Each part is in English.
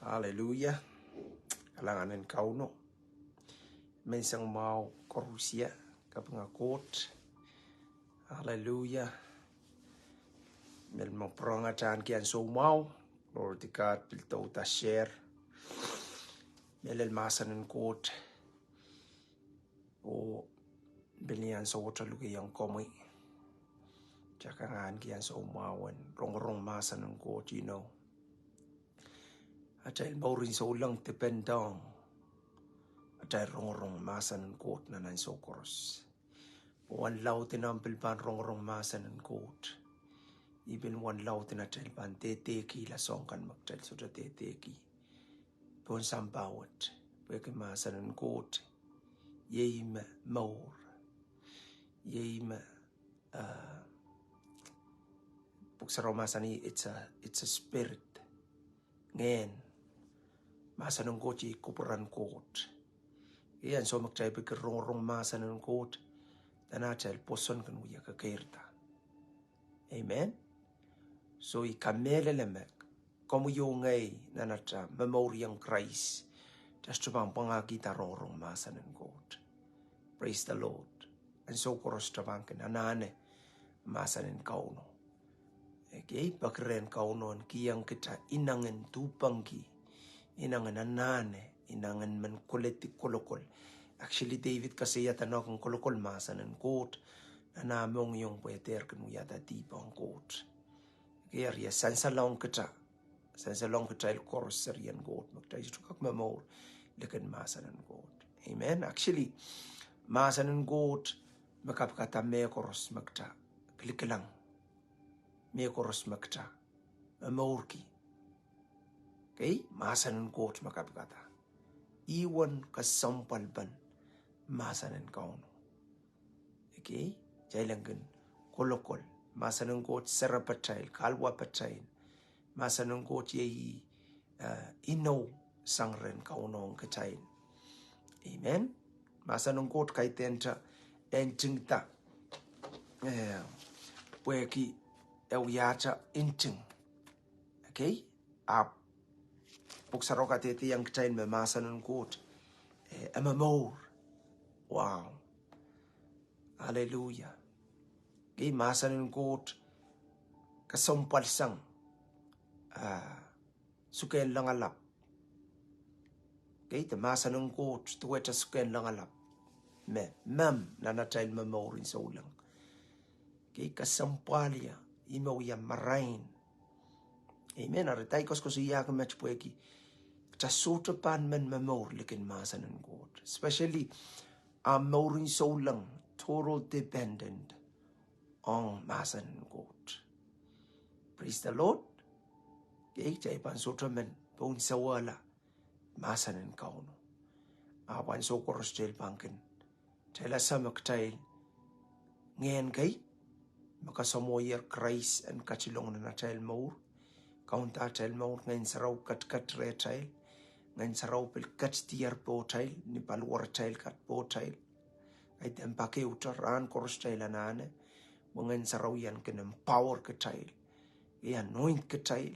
Hallelujah. Kalanganin kauno. Mensang mau korusia kapangakot. Hallelujah. Mel mapronga chan kian so mau. Lord God pilto ta share. Melel masanin kot. O belian so wata lugi yang komai. Jakangan kian so mau en rong masanin kot, you know. Atal maurin so lang dependang. Atal rong masanin kot na nan so koros. Wan lau tinampil pan rong masanin kot. Even one lau tinatel pan teteki la songkan magtal sudah teteki. Pun sambawat. Pwede masanin kot. Yeim maur. Yeim puksaro masani it's a spirit. Ngen. Masanin kot yi kupuran kot. Iyan so magtay pikir rong masanin kot. Tanatel poson kan uya kakerta. Amen. So ikamele lemek. Komu yungay nanata memoriang Christ. Just to pangagi tarorong masanin kot. Praise the Lord. And so koros tabankin anane masanin kauno. Okay, bakren kauno an kiyang kita inangan tupangki. Inangan anane. Inangan man kuleti kolokol. Actually, David kasi yata na kung kolokol masanin kot. Na namong yung pweter kanu yata tipang kot. Kaya riya sansalong kita. Sansalong kita il koros serian kot. Magtayo ito kak mamor. Likan masanin kot. Amen. Actually, masanin kot. Makapkata me koros magta. Klik lang. Me koros magta. Mamor ki. Okay? Masanin kot makapkata. Iwan kasampalban. Masanin kauno. Okay? Jailangan kolokol. Masanin kot sarapatail. Kalwa patail. Masanin kot yehi inaw sangren kauno ang katain. Amen? Masanin kot kay tenta enting ta. Pweki ewyata inting. Okay? Puksaro katiti yang katain me masanin kot. Amamor. Wow. Hallelujah. Okay, masanin kot kasampal sang suken lang alap. Okay, the masanin kot tuweta suken lang alap. Mem nanatail mamorin sa ulang. Okay, kasampalya imaw ya marain. Amen. Aritay kos siya kamach pweki. Tasuto pan man mamor likin masanin kot. Especially morin sa ulang. Total dependent on masanin kot. Praise the Lord. Okay, jay pan sutra men pun sawala masanin kauno. Awan so koros jail bankin. Tela samak tail ngayon kay makasamoyer Christ and kachilong na tail maur. Kaunta tail maur ngayon saraw kat re tail. Ngayon saraw pil kat tiyer po tail. Nipalwar tail kat po tail. Ay tempake utaran koros tail anane. Ngayon saraw yan empower ka tail. I-anoint ka tail.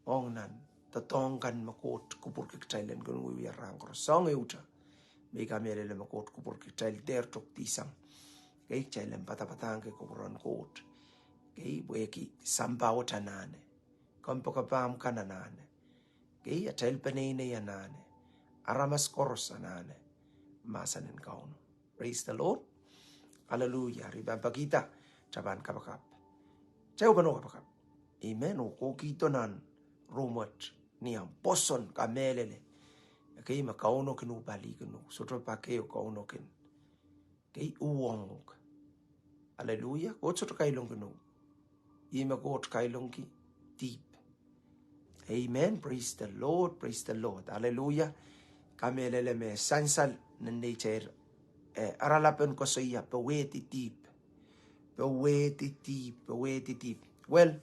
Ong nan tatongkan makot kupur ka tail. And kung uyarang koros. Song uta. May kamere le makot kupur ka tail. Der tok tisang. Kay tail ang patapatang kay kupuran kot. Kay buweki sambawat anane. Kampakapam ka nanane. Kay tail panene yanane. Aramas koros anane. Masanin kauno. Praise the Lord. Hallelujah. Ribabagita. Chaban kapakap. Chayo bano kapakap. Amen. O kukito nan rumat niyang poson kamelele. Kay makauno kinubali kinu. Sutro pa kayo kauno kin. Kay uwong. Hallelujah. Kot sutro kailong kinu. Ima kot kailong ki. Deep. Amen. Praise the Lord. Praise the Lord. Hallelujah. Kamelele me sansal na nature. Aralapan ko sa iya. Powehdi Dihp. Powehdi Dihp. Powehdi Dihp. Well,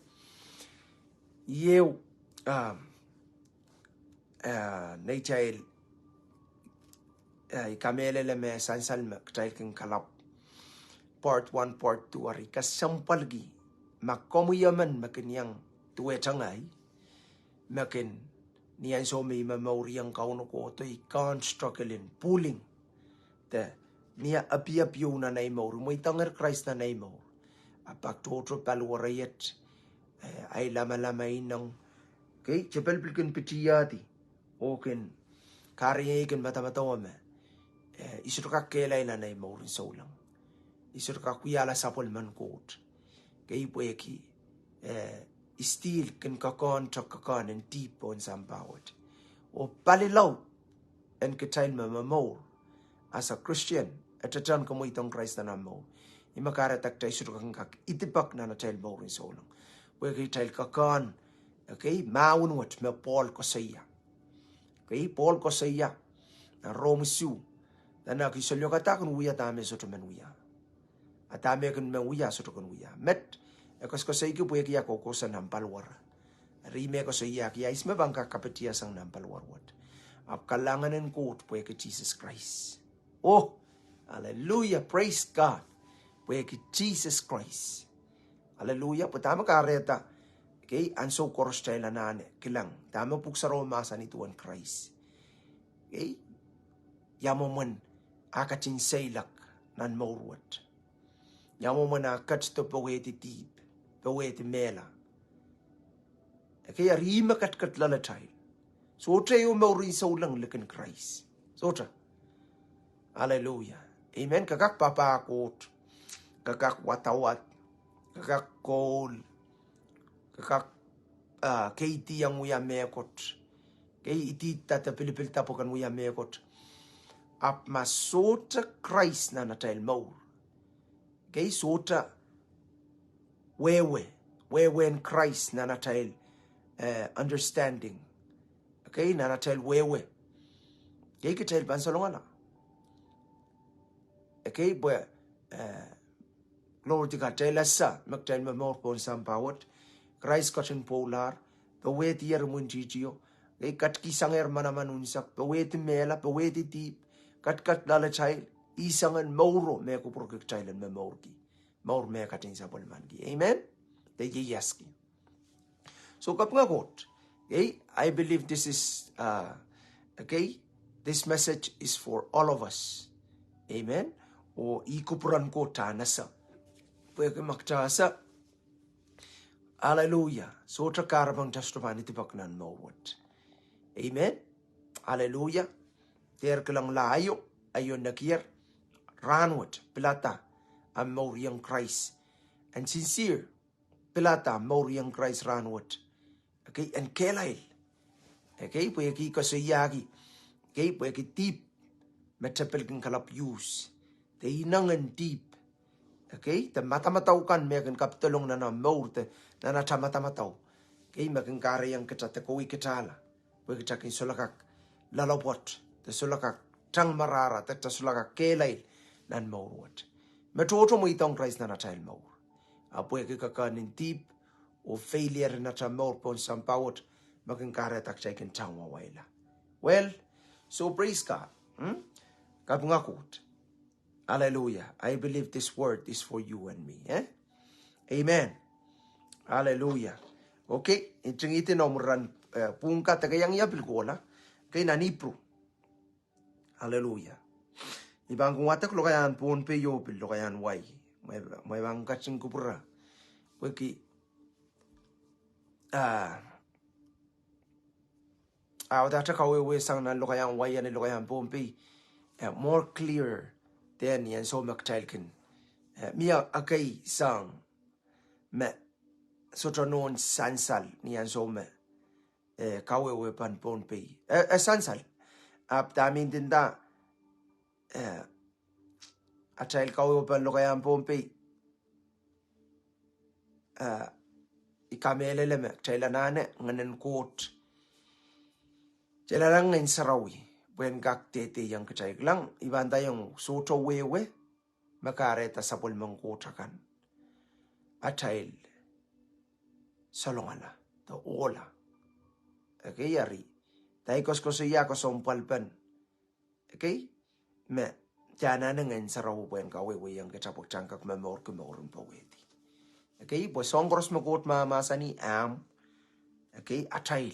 you nature kamelele me sansal magtail king kalap. Part 1, Part 2 ari kasampalgi. Makomuyaman makinyang tuwetangay. Makin Niyan so may mamori ang kauno ko to I can't struggle in pulling. Te niya api-apiyo na naimor. Mo itanger Christ na naimor. Apak toto palwarayet. Ay lama-lamay ng okay, chapel pilkin pitiyati. Oken kariyakin mata-matawame. Isur ka kelay na naimor in solang. Isur ka kuyala sapol man kot. Kay pueki stil kan kakon chakakan and deep on sambawat. O palilaw en kitail mamamor as a Christian at a jan kamoy itong Christ na namo. Imakaratak tayo surukang kak itipak na tail mo rin solong. Pueki tail kakan okay maunwat me Paul ko saya. Okay Paul ko saya na Rome su na nakisolyo katakon uya tame soto menuya. Atame kan menuya soto kan uya. Met Ekos ko sa iyo pueki ako ko sa nampalwar. Rime ko sa iya kaya isme bangka kapetia sang nampalwarwat. Ap kalanganan ko pueki Jesus Christ. Oh, hallelujah, praise God. Pueki Jesus Christ. Hallelujah, putama ka reta. Okay, anso koros tayo lanane. Kilang, tama puksaro masa ni Tuan Christ. Okay, yamo man akatin saylak nan morwat. Yamo man akat to Powehdi Dihp. Powehdi mela. Okay, rima kat lalatay. So tayo maurin sa ulang likan Christ. So ta. Hallelujah. Amen. Kakak papakot. Kakak watawat. Kakak kol. Kakak kaiti yang uya mekot. Kay itita ta pilipil tapokan uya mekot. Ap masota Christ na natayl maur. Kay sota wewe in Christ na natayl understanding. Okay, na natayl wewe. Kay kitayl bansalongana. Okay, boy Lord ti katayl asa magtayl mamor pon sampawat. Christ kachin polar. Powehdi mun jijiyo. Kay kat kisanger manaman unsak. Powehdi mela, Powehdi Dihp. Kat lalatay. Isangan mauro me ko prokekchailan me maurki. Maur me katin sa polmanki. Amen? Thank you, yaski. So kapngagot, okay, I believe this is okay, this message is for all of us. Amen? O ikupuran ko tanasa. Pwede magtasa. Hallelujah. So takarabang testimony tipaknan mawat. Amen? Hallelujah. Ter kelang layo ayon nakir ranwat pilata ang mauriyang Christ and sincere pilata mauriyang Christ ranwat. Okay, and kelail. Okay, pueki kasayagi. Okay, pueki deep metapel kin kalap use. Te inangan deep. Okay, te matamataw kan megan kaptulong na maur te na natamatamaw. Okay, megan karayang kita te kuwi kitala. Pueki takin sulakak lalapot. Te sulakak tang marara te sulakak kelail nan maurwat. Metoto mo itong Christ na natayl maur. Pueki kakanin deep o failure na tamor pon sampawot maging karetak siya ikin tangwa waila. Well, so praise God. Kapungakot. Hallelujah. I believe this word is for you and me. Amen. Hallelujah. Okay. Itingitin omran pungka tagayang yapil ko na. Kay nanipro. Hallelujah. Ibang kung watak lo kayan pun pe yopil lo kayan way. May bang katsing kupura. Waki data kawe sang na lokayang wayan lokayang pompi more clear than yan so magtailkin miya akay sang me sotranon sansal niyan so me kawe pan pompi sansal ap damin din da atail kawe pan lokayang pompi ikameleleme chailanane nganen kot chailalang ngain sarawi buen gak tete yang kecai lang ibanda yung soto wewe makareta sapol mangkotakan atail salongala to ola okay yari taikos ko siya ko sompalpan okay me jana ngain sarawi buen kawewe yang kecapok cangkak memor kemorin Powehdi. Okay, pues songros magot masani am. Okay, atail.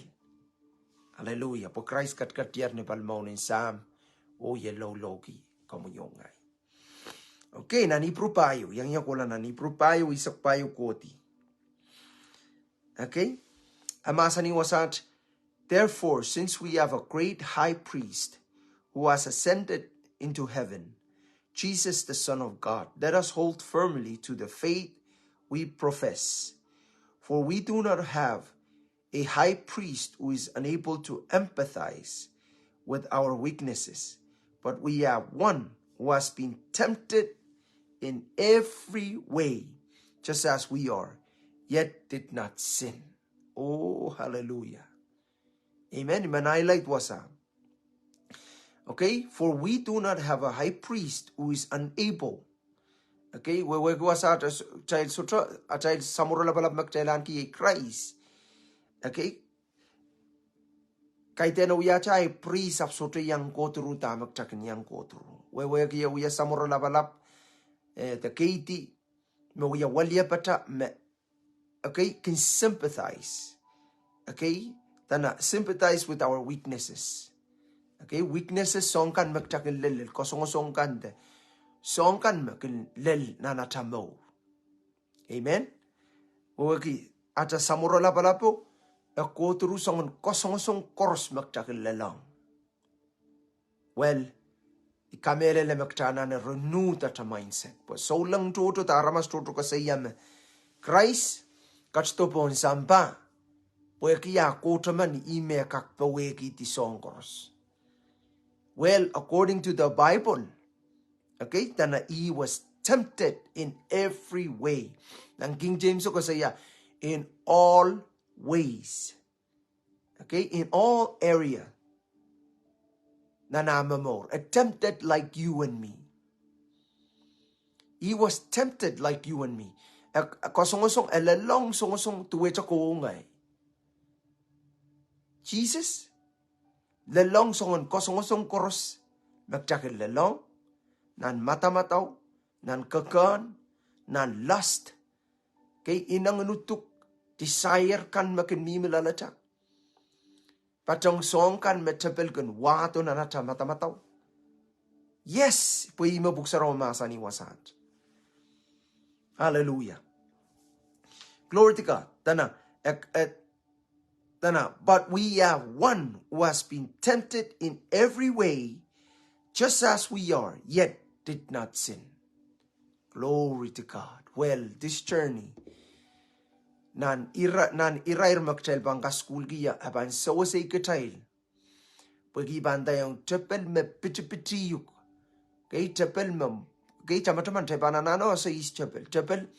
Hallelujah. Po Christ kat tiar ni palmaunin sam. O ye low logi kamuyongay. Okay, nani prupayo. Yang yakola nani prupayo isak payo koti. Okay? Amasa ni wasat. Therefore, since we have a great high priest who has ascended into heaven, Jesus the Son of God, let us hold firmly to the faith we profess. For we do not have a high priest who is unable to empathize with our weaknesses, but we have one who has been tempted in every way, just as we are, yet did not sin. Oh, hallelujah. Amen. Manilite wasa. Okay, for we do not have a high priest who is unable. Okay, we wasa child sutra a child samurala balab magchailan ki Christ. Okay, kay tena uya chay priest ap sutra yang koturu tamak chakin yang koturu. We ki uya samurala balab the kaiti me uya walia pata me. Okay, can sympathize. Okay, tana sympathize with our weaknesses. Okay, weaknesses song kan magchakin lel kosong kan de. Song kan makin lel nanatamo. Amen. Wagi ata samurala palapo ako turu songon kosong koros magchakin lelang. Well, ikamele le magchana na renew that mindset. But so lang toto taramas toto kasayam Christ katstopon samba. Wagi ako man ime kakpawegi ti song koros. Well, according to the Bible, okay, tana he was tempted in every way. Nang King James ko saya, in all ways. Okay, in all area. Nanamamor, tempted like you and me. He was tempted like you and me. Kosongosong elalong songosong tuwe ko ngay. Jesus, lelong songon kosongosong koros, magchakil lelong, nan mata-mataw, nan kakan, nan lust, kay inang nutuk, desire kan makin mimilalata. Patong song kan metapel kan wato na nata mata-mataw. Yes, pwede mabuksa masa ni wasat. Hallelujah. Glory to God. Tana, but we have one who has been tempted in every way, just as we are, yet did not sin. Glory to God. Well, this journey, nan irair magchail bangka school giya aban sawasay katail. Pagi banda yung tepel me piti yuk. Kay tepel me kay chamataman tepananano sa is tepel.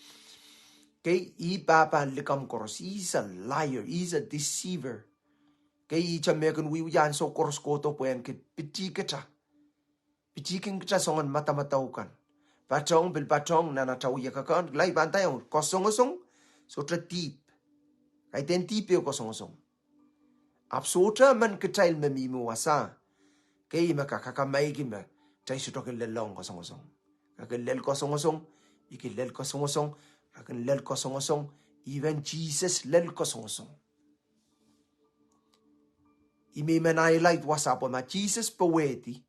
Kay ipapa likam koros. He's a liar. He's a deceiver. Kay chamekun wiyan so koros koto po yan kit piti kita. Pitikin kita songan mata-mataukan. Batong bil batong na nataw yakakan. Lay bantay yung kosong-osong. Sotra deep. Kay ten deep yung kosong-osong. Absotra man kitail mamimuwasa. Kay makakakamay kima. Chay suto kilelong kosong-osong. Kakilel kosong-osong. Ikilel kosong-osong. Kakilel kosong-osong. Even Jesus lel kosong-osong. Imimanaylight wasapo ma Jesus Powehdi.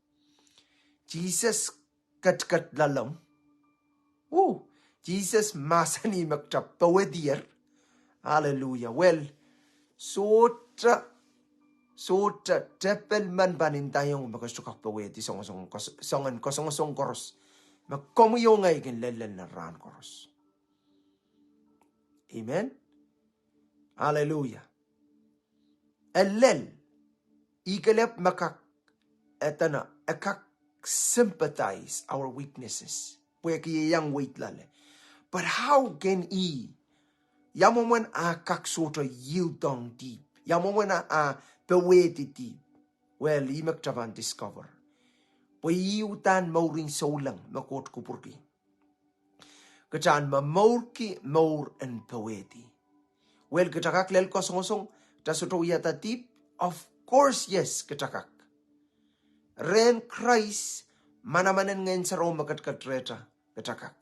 Jesus kat lalam. Oh, Jesus masani magtap Powehdier. Hallelujah. Well, sotra tepel man banin tayong makasukak Powehdi songan kosong koros. Magkomuyo ngay kin lelen na ran koros. Amen. Hallelujah. Elel ikalep makak etana akak sympathize our weaknesses. Pwede yang wait lale. But how can he? Yamoman a kaksoto yildong deep. Yamoman a Powehdi deep. Well, imak tavan discover. Pwede mauring solang makot kupurki. Kacaan mamorki maur and Powehdi. Well, kacakak lel kosong tasoto yata deep. Of course, yes, kacakak. Ren Christ manamanan ngayon sa Roma katreta kacakak.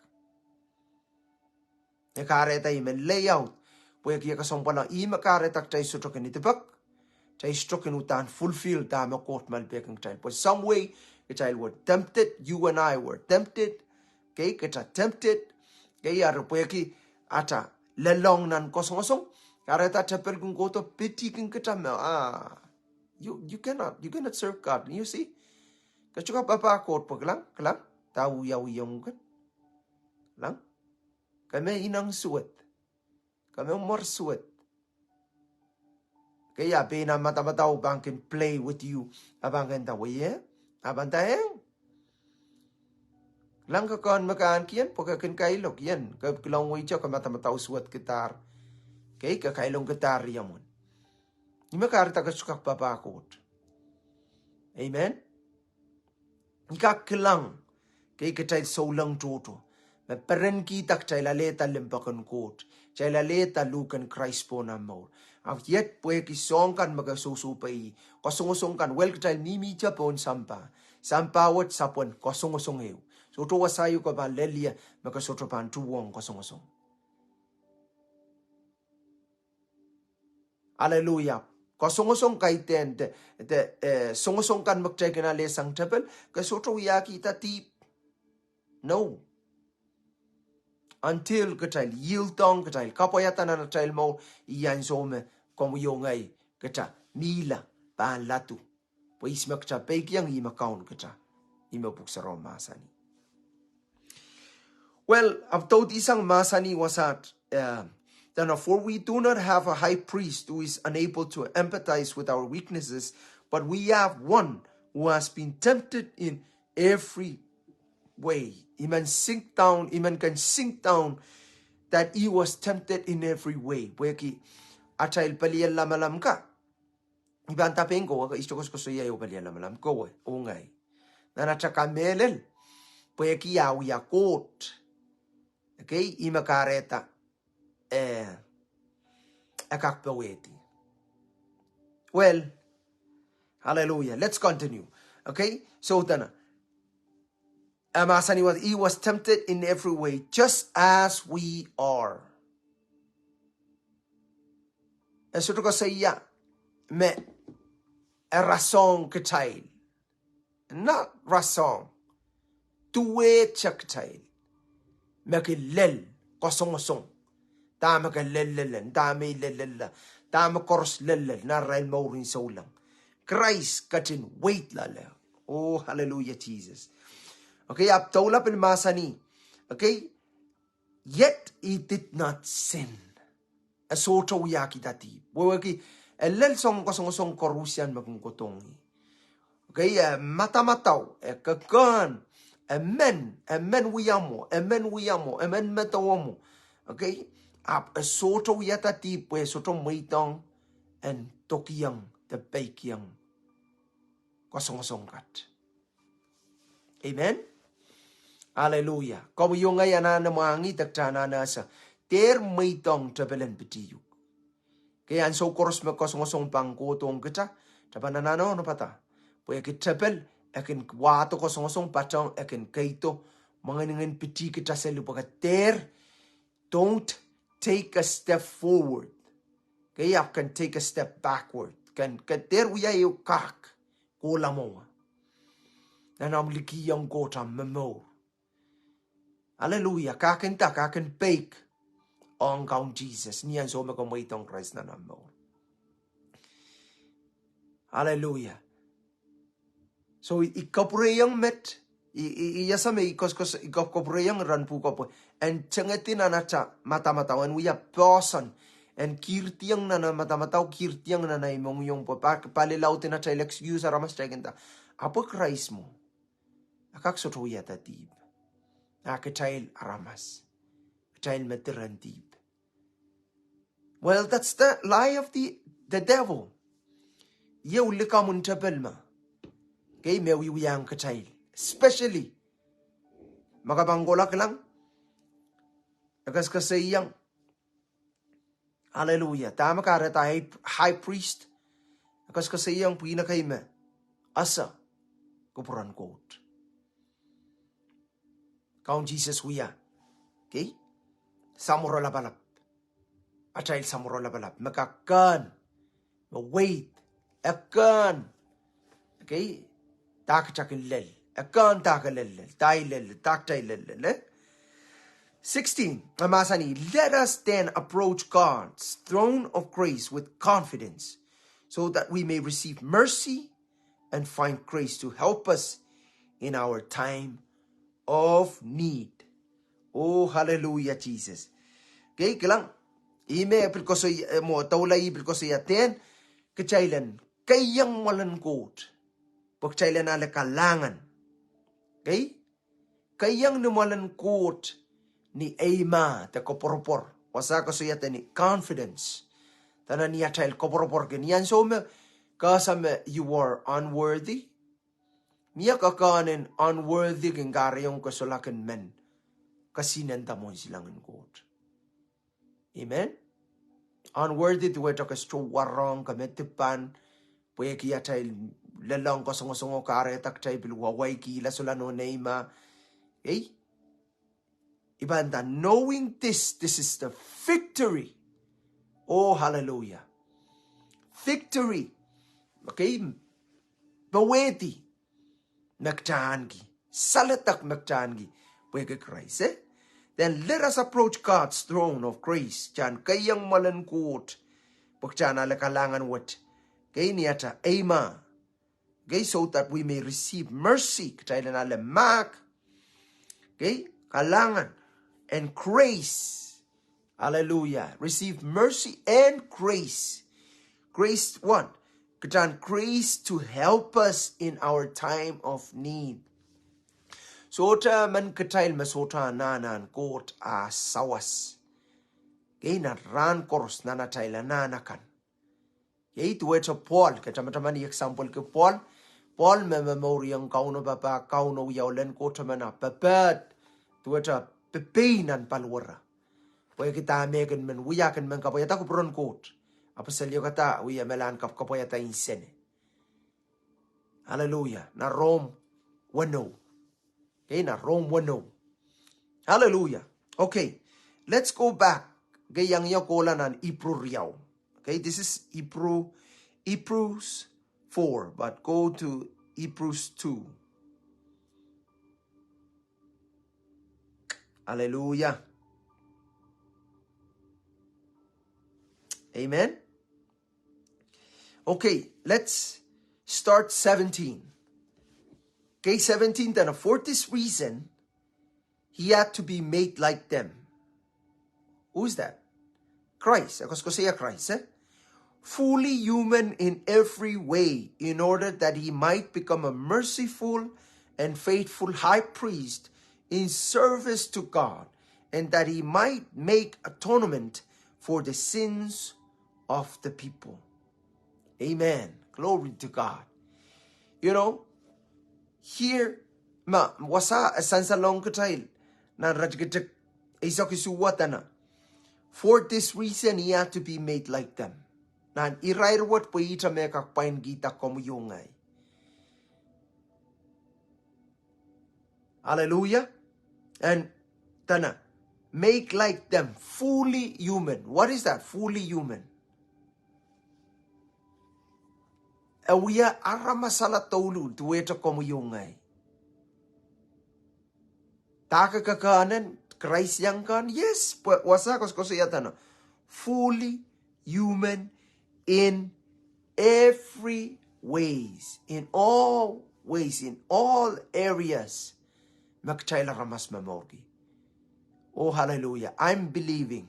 Nakareta imen layout. Pwede kaya kasong palang imakareta tayo suto kanitibak. Chai stroken utan fulfill ta me court mal bekang child. But some way the child were tempted. You and I were tempted. Okay, kita tempted. Okay, arupeki ata lelong nan kosong-kosong. Kareta chapel kung goto piti kung kita me you cannot serve God. You see? Kachuka papa court paglang kalang tahu yaw kan lang kami inang suwet kami umor suwet kaya pina mata-mataw bang can play with you abang kan tahu ya abang tayang lang kakon makaan kian pagkakin kailok yan kalong wai cho mata-mataw suwet gitar kay kakailong gitar yamun ni makarta kachuka papa court amen ika kelang kay kitay solang toto me peren kita chay la leta limpakan kot chay la leta lukan Christ po na mo af yet pue ki songkan magasusupai kosong-kosongkan well kitay nimi japon sampa wat sapon kosong-kosong eu so to wasayo ko ba lelia magasotropan tuwong kosong-kosong. Hallelujah. Kosong-kosong kaiten song-song kan magchay na lesang chapel kasotro yaki tatip no until katay yiltong katay kapoyatan na child mo iyan some komuyongay kata mila palatu pues magcha pekyang imakaun kata imapuksaron masani. Well, abtod isang masani wasat for we do not have a high priest who is unable to empathize with our weaknesses, but we have one who has been tempted in every way. Iman can sink down that he was tempted in every way. Weki achail paliyan lamalam ka. Iban tapeng ko ka isto ko yayo paliyan lamalam ko ungay. Nanachaka melel. Weki yaw yakot. Okay, imakareta. Akak Powehdi. Well, hallelujah. Let's continue. Okay, so then, he was tempted in every way, just as we are. And so to say, me a rason katail, not rason, tuwe chaktail, me ke lel kosong. Tama ka lelelen, dami lelella, tama koros lelel, na rail maurin saulang. Christ katin wait lala. Oh, hallelujah, Jesus. Okay, up taulap in masani. Okay, yet he did not sin. A soto yaki dati. Wawaki, a lel song kosong korusian magungkotongi. Okay, matamataw, kakan, amen wiyamo, amen metawamo. Okay, ap a soto yatati pues soto maitong and tokiyang the bakiyang kosong kat. Amen. Hallelujah. Como yung ngayon na mangi taktana na sa ter maitong tabelen pitiyuk. Kaya ang so koros kosong pang kutong kita tapananano no pata. Pwede kitapel akin wato kosong patong akin kaito mga nangin piti kita sa lupa ter. Don't take a step forward. Kaya can take a step backward. Kan ter uya yung kak. Kula mo. Nanam likiyang kota memo. Hallelujah. Kakin bake. On count Jesus. Niyan so magamaitong Christ na namo. Hallelujah. So ikapureyang met. Iyasame ikapureyang ranpu ko po. And changetin na nacha mata when we are person and kirtiang na mata kirtiang na imong yung palilautin na cha excuse aramas chagenta apo Christ mo akak soto yata tib akachail aramas chail metiran tib. Well, that's the lie of the devil. Ye ulikamun tabelma kay me wiyang kachail especially makabangolak lang. Akas kasayang, hallelujah, tama ka reta high priest, akas kasayang pinakayme, asa, kupuran kot. Kaun Jesus wiya, okay? Samuro labalap, atayil samuro labalap, makakan, wait, Akan. Okay? Tak chakin lel. Akan takalel. Tai lel. Tak tai lel. 16. Amasani, let us then approach God's throne of grace with confidence, so that we may receive mercy and find grace to help us in our time of need. Oh, hallelujah, Jesus. Okay, kalang ime because mo taulay because yaten kachailan kayang malankot pagchailan ala kalangan. Okay? Kayang numalankot ni Eima te koporopor. Wasa ko suyata ni confidence. Tanan niya child koporopor ganyan. So me kasame you are unworthy. Miya kakanin unworthy keng garayong kasulakan men. Kasinan tamon silangan God. Amen? Unworthy to weto kastro warong kametipan. Puya kiya child lalang kasongo-songo kare tak child bilwaway kila sulano na Eima. Okay? Ibanda, knowing this is the victory. Oh, hallelujah. Victory. Okay? Powehdi Dihp. Salatak Dihp. Pwede Christ, eh? Then let us approach God's throne of grace. Diyan, kayang malankot. Pagdiyan, alakalangan wat. Kay niyata, Eima. Okay, so that we may receive mercy. Kaya na alamak. Okay? Kalangan. And grace. Hallelujah. Receive mercy and grace. Grace, what? Grace to help us in our time of need. Sota man katail masota nanan kot a sawas. Kay na ran kors na natayla nanakan. Kay tuwet sa Paul. Kataman ni example ke Paul. Paul me memory ang kauno baba kauno yaulen kotamana. Papat. Tuwet sa pepinan palwara. Kaya kita megan men wiyakan men kapayata ko pron kot. Apa salyo kata wiya melan kapayata insen. Hallelujah. Na Rome wano. Okay, na Rome wano. Hallelujah. Okay. Let's go back. Gayang yakola nan Hebrew riyaw. Okay, this is Hebrews 4, but go to Hebrews 2. Hallelujah. Amen. Okay, let's start 17. Okay, 17, then for this reason, he had to be made like them. Who's that? Christ. Ako siya Christ, eh? Fully human in every way, in order that he might become a merciful and faithful high priest in service to God, and that he might make atonement for the sins of the people. Amen. Glory to God. You know, here, wasa sansa long katail na rajgatak isa kisuwata na. For this reason, he had to be made like them. Nan irairwat po ita me kakpain gita komuyungay. Hallelujah. And tana, make like them, fully human. What is that? Fully human. Awiya aramasala tolu tuweta komuyungay. Taka kakanan, Christ yang kan? Yes, wasa kosko yatana. Fully human in every ways, in all ways, in all areas. Magchayla ramas mamorgi. Oh, hallelujah. I'm believing,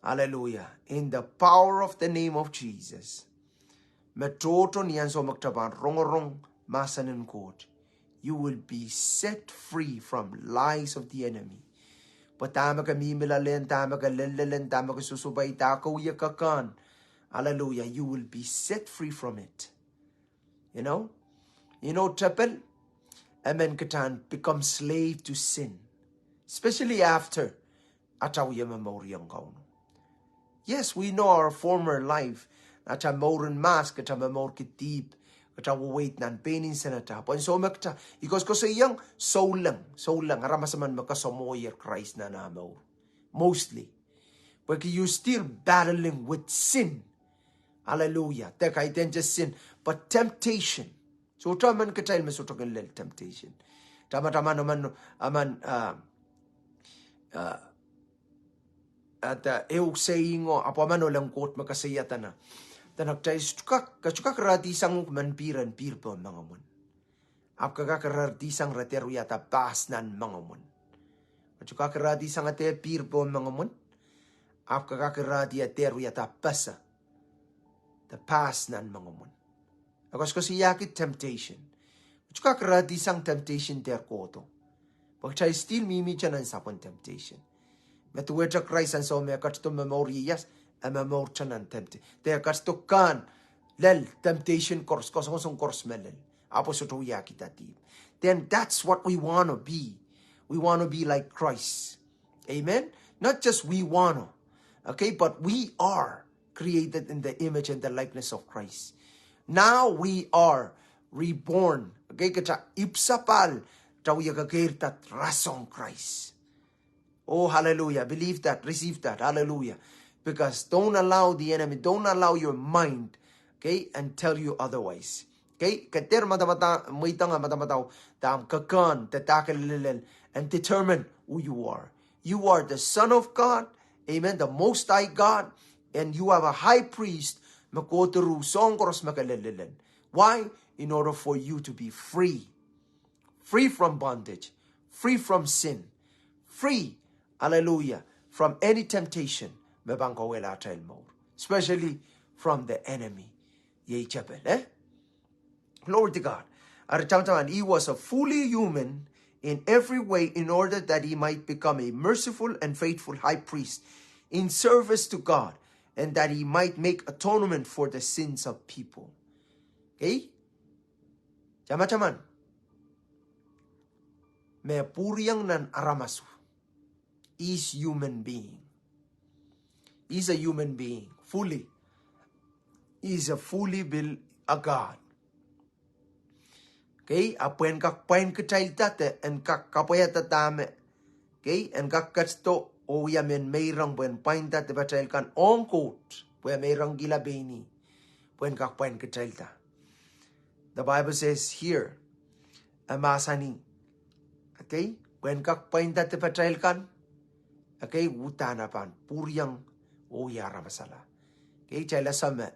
hallelujah, in the power of the name of Jesus. Metoto niyan so magtaban rongorong masanin kot. You will be set free from lies of the enemy. Patama ka mimilalen, tama ka lelelen, tama ka susubay, takaw yakakan. Hallelujah. You will be set free from it. You know, Tepel, amen katan, become slave to sin. Especially after ataw yamamoriyang kauno. Yes, we know our former life. Ata moren mas, kata mamor kitip, kata wait nan penin sanata. Pon so makta, because ko sa iyang so lang, aramasaman makasamoyer Christ na namor. Mostly. But you're still battling with sin. Hallelujah. Te kai ten just sin, but temptation. So taman ka child me so token lel temptation. Tama naman aman at eu saying o apaman o lang quote makasayatan na. Tanak chay kachukak radisang manpiran pirpo mga mun. Ap kakaradisang rateru yata pas nan mga mun. Kachukak radisang ate pirpo mga mun. Ap kakaradya teru yata pasa. The pas nan mga mun. Akos ko siyakit temptation. Kachukak radisang temptation ter koto. Pag chay still mimi chanan sapon temptation. Metuwedja Christ and so me kasto memorias a memor chanan tempte. Te kasto kan lel temptation course kosong course melel. Apo so tuya kita tip. Then that's what we want to be. We want to be like Christ. Amen. Not just we want to, okay, but we are created in the image and the likeness of Christ. Now we are reborn. Okay, kata ipsapal tawiya kagirtat rasong Christ. Oh, hallelujah. Believe that. Receive that. Hallelujah. Because don't allow the enemy, don't allow your mind, okay, and tell you otherwise. Okay? Kater matamata, muitanga matamataw, tam kakan, tatakal and determine who you are. You are the Son of God, amen, the Most High God, and you have a high priest, makotaru, songkoros makalililan. Why? In order for you to be free. Free from bondage. Free from sin. Free, hallelujah, from any temptation, especially from the enemy. Glory to God. He was a fully human in every way in order that he might become a merciful and faithful high priest in service to God, and that he might make atonement for the sins of people. Okay? Chama-chaman. Me puriyang nan aramasu. Is human being. He's a human being, fully. He's a fully built a God. Okay, apuen kakpain kachayl tate and kakapayata tame. Okay, and kakatsto o yamen mayrang buen pain tate bachayl kan on coat, buen mayrang gilabeni, buen kakpain kachayl ta. The Bible says here, amasani. Okay, buen kakpain tate bachayl kan. Okay, wutana pan puryang o yara masala. Okay, chayla sama.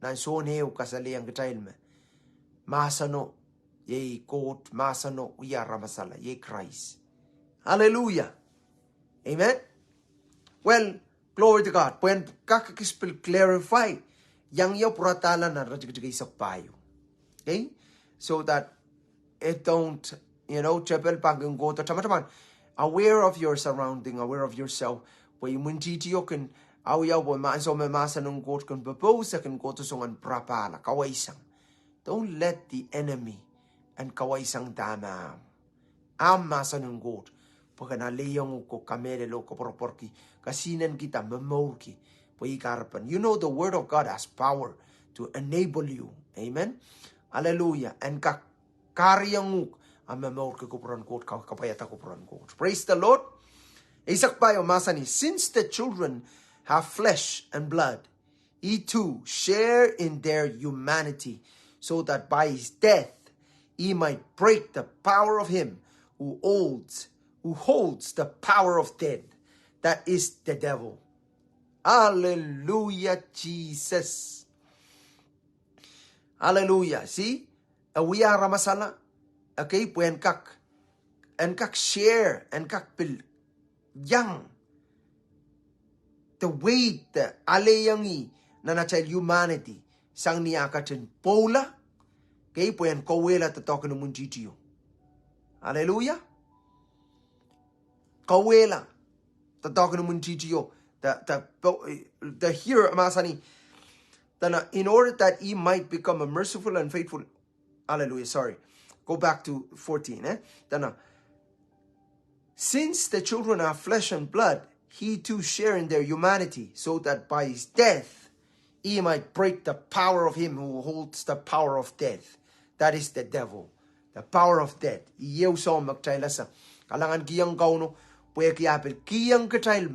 Nan so neo kasali ang kachayl me. Masano ye coat masano yara masala ye Christ. Hallelujah. Amen. Well, glory to God. When kakakispil clarify yang yaw puratala na rajigay sa payo. Okay? So that it don't, chapel pagong go to chama-chaman. Aware of your surrounding, aware of yourself. Pwede munjitiyo kan awiyaw po maaso mamasa ng God kan babaw kan God to songan prapala, kawaisang. Don't let the enemy and kawaisang dama masa ng God. Pagka nalayang ko kamelelo ko porporki, kasinan kita mamorki, pwede karapan. You know the word of God has power to enable you. Amen? Hallelujah. And karyang mamorki ko poran God, kapayata ko poran God. Praise the Lord. Isak payo masani, since the children have flesh and blood, he too share in their humanity, so that by his death he might break the power of him who holds the power of death, that is the devil. Hallelujah, Jesus. Hallelujah. See? We are ramasala. Okay, puen kak share and kak pil yang the weight aleyangi na nachal humanity sang niya kachin pola kay puen kawela tatokin ng munjitiyo. Hallelujah. Kawela tatokin ng munjitiyo. The here masani in order that he might become a merciful and faithful. Hallelujah. Sorry. Go back to 14. Since the children are flesh and blood, he too share in their humanity, so that by his death he might break the power of him who holds the power of death. That is the devil. The power of death. Iyew sa magtaylasa. Kalangan kiyang kauno, puya kiyapil. Kiyang katayl,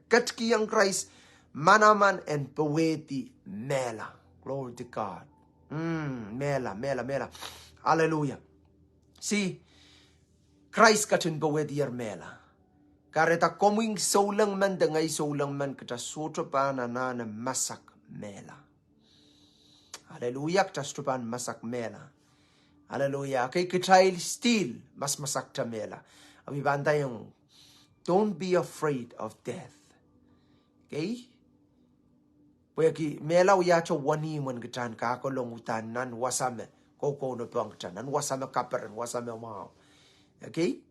kat kiyang Christ, Manaman and Powehdi Mela. Glory to God. Mela. Hallelujah. See, Christ katun Powehdi Mela. Kareta koming saulang man dangay saulang man kata sotopan na masak mela. Hallelujah, kata masak mela. Hallelujah. Kay kitay still mas masak ta mela. Abi banda yung don't be afraid of death. Okay? Pweki mela uyacho wani man kitan kakolong utan nan wasame koko no pangtan nan wasame kaperan wasame mau. Okay?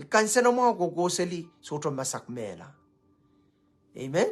Kansa na mga kukosali soto masak mela. Amen?